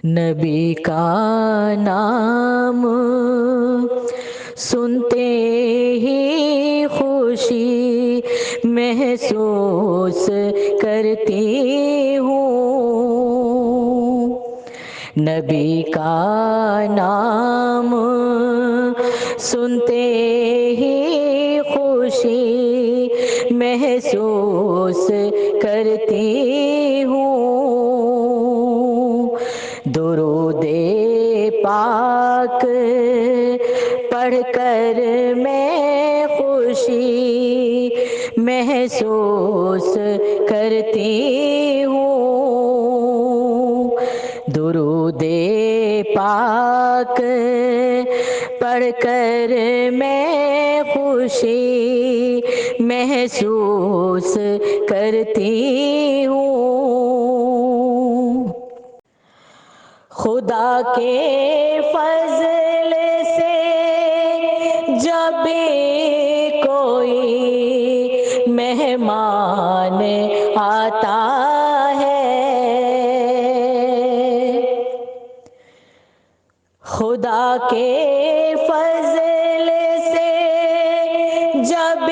نبی کا نام سنتے ہی خوشی محسوس کرتی ہوں، نبی کا نام سنتے ہی خوشی محسوس کرتی ہوں، درود پاک پڑھ کر میں خوشی محسوس کرتی ہوں، درود پاک پڑھ کر میں خوشی محسوس کرتی ہوں، خدا کے فضل سے جب کوئی مہمان آتا ہے، خدا کے فضل سے جب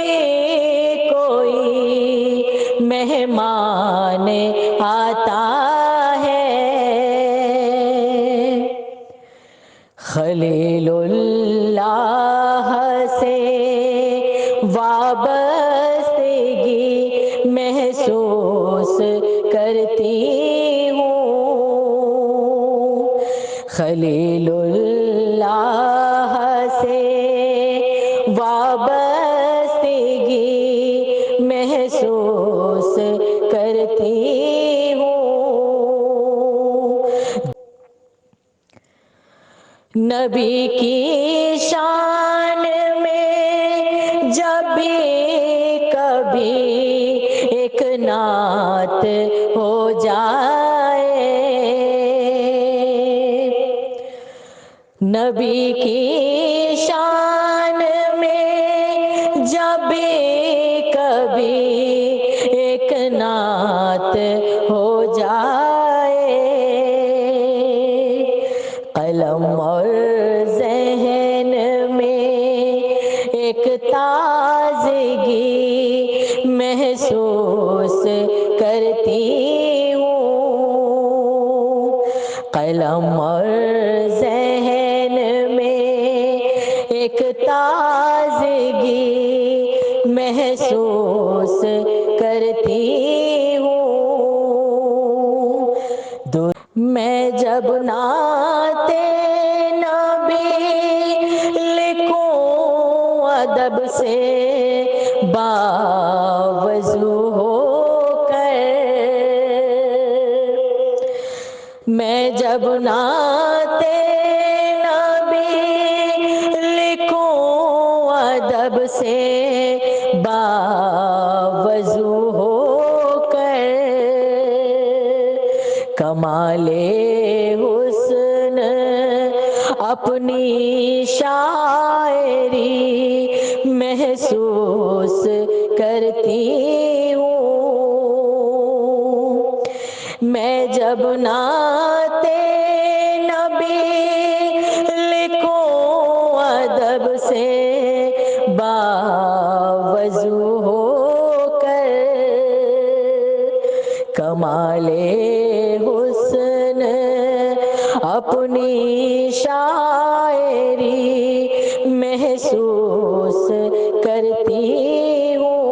کوئی مہمان آتا ہے، خلیل اللہ سے وابستگی محسوس کرتی ہوں، خلیل اللہ سے وابستگی محسوس کرتی ہوں، نبی کی شان میں جب بھی کبھی ایک نعت ہو جائے، نبی کی شان میں جب بھی کبھی ایک نعت ہو جائے، قلم اور ذہن میں ایک تازگی محسوس کرتی ہوں، قلم اور ذہن میں ایک تازگی محسوس کرتی ہوں، میں جب نعت نبی لکھوں ادب سے باوضو ہو کر، میں جب نعت نبی لکھوں ادب سے باوضو ہو کر، کمال حسن اپنی شاعری محسوس کرتی ہوں، میں جب نعت نبی لکھوں ادب سے باوضو ہو کر، کمال حسن اپنی شاعری محسوس کرتی ہوں،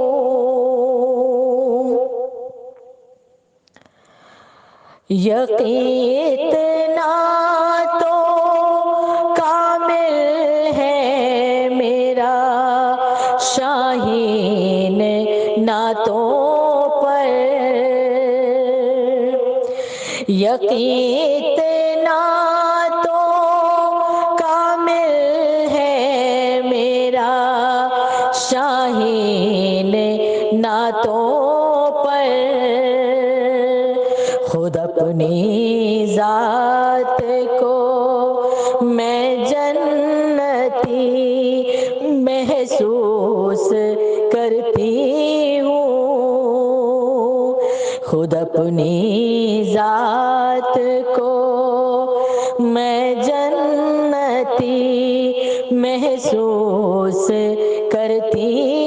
یقین اتنا تو کامل ہے میرا شاہین نعتوں پر، یقین اتنا تو کامل ہے میرا شاہین نعتوں پر، خود اپنی ذات کو میں جنتی محسوس کرتی ہوں، خود اپنی ذات کو میں جنتی محسوس کرتی